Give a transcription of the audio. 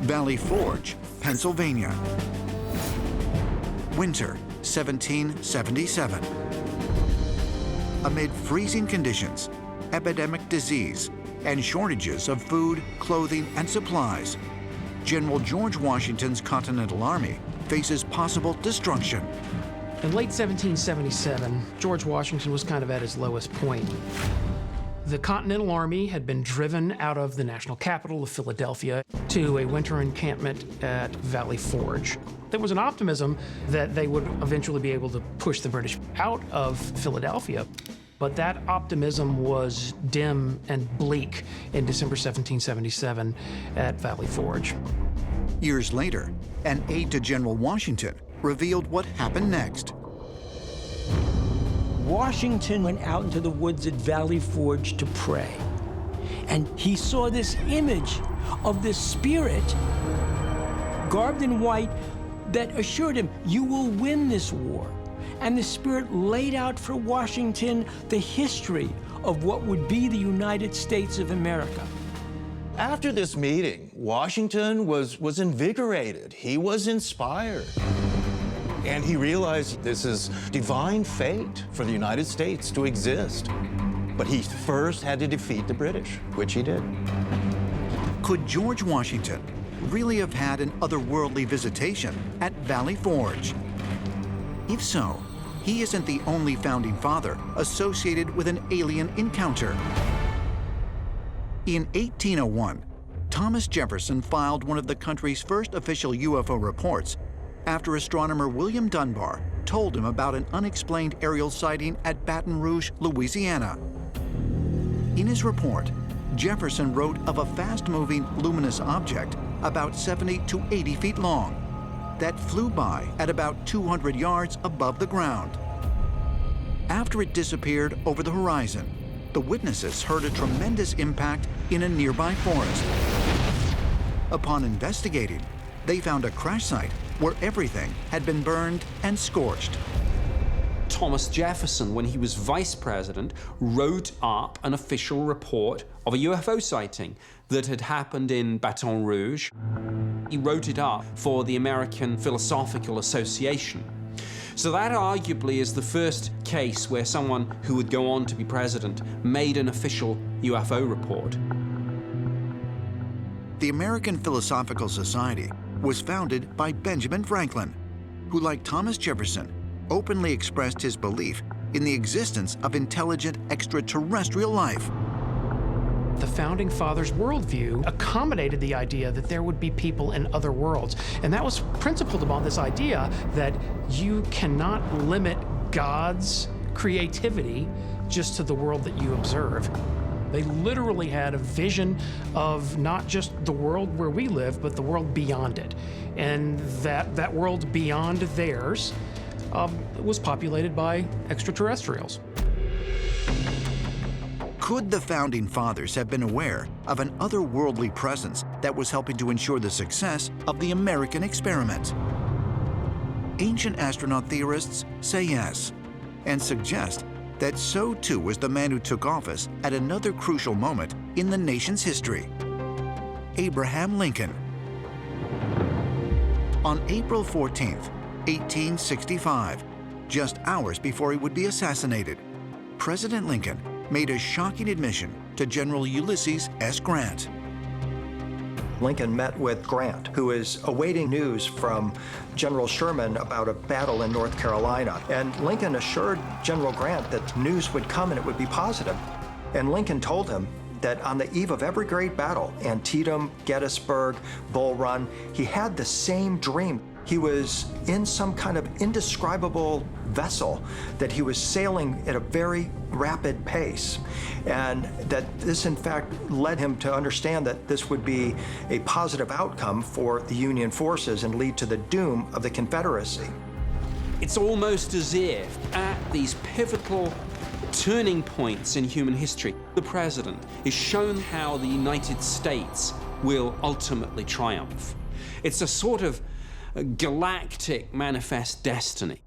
Valley Forge, Pennsylvania. Winter, 1777. Amid freezing conditions, epidemic disease, and shortages of food, clothing, and supplies, General George Washington's Continental Army faces possible destruction. In late 1777, George Washington was kind of at his lowest point. The Continental Army had been driven out of the national capital of Philadelphia to a winter encampment at Valley Forge. There was an optimism that they would eventually be able to push the British out of Philadelphia, but that optimism was dim and bleak in December 1777 at Valley Forge. Years later, an aide to General Washington revealed what happened next. Washington went out into the woods at Valley Forge to pray. And he saw this image of this spirit, garbed in white, that assured him, you will win this war. And the spirit laid out for Washington the history of what would be the United States of America. After this meeting, Washington was invigorated. He was inspired. And he realized this is divine fate for the United States to exist. But he first had to defeat the British, which he did. Could George Washington really have had an otherworldly visitation at Valley Forge? If so, he isn't the only founding father associated with an alien encounter. In 1801, Thomas Jefferson filed one of the country's first official UFO reports after astronomer William Dunbar told him about an unexplained aerial sighting at Baton Rouge, Louisiana. In his report, Jefferson wrote of a fast-moving luminous object about 70 to 80 feet long that flew by at about 200 yards above the ground. After it disappeared over the horizon, the witnesses heard a tremendous impact in a nearby forest. Upon investigating, they found a crash site where everything had been burned and scorched. Thomas Jefferson, when he was vice president, wrote up an official report of a UFO sighting that had happened in Baton Rouge. He wrote it up for the American Philosophical Association. So that arguably is the first case where someone who would go on to be president made an official UFO report. The American Philosophical Society was founded by Benjamin Franklin, who, like Thomas Jefferson, openly expressed his belief in the existence of intelligent extraterrestrial life. The Founding Fathers' worldview accommodated the idea that there would be people in other worlds. And that was principled upon this idea that you cannot limit God's creativity just to the world that you observe. They literally had a vision of not just the world where we live, but the world beyond it. And that world beyond theirs was populated by extraterrestrials. Could the Founding Fathers have been aware of an otherworldly presence that was helping to ensure the success of the American experiment? Ancient astronaut theorists say yes, and suggest that so too was the man who took office at another crucial moment in the nation's history, Abraham Lincoln. On April 14th, 1865, just hours before he would be assassinated, President Lincoln made a shocking admission to General Ulysses S. Grant. Lincoln met with Grant, who is awaiting news from General Sherman about a battle in North Carolina. And Lincoln assured General Grant that news would come and it would be positive. And Lincoln told him that on the eve of every great battle, Antietam, Gettysburg, Bull Run, he had the same dream. He was in some kind of indescribable vessel that he was sailing at a very rapid pace. And that this, in fact, led him to understand that this would be a positive outcome for the Union forces and lead to the doom of the Confederacy. It's almost as if at these pivotal turning points in human history, the president is shown how the United States will ultimately triumph. It's a sort of galactic manifest destiny.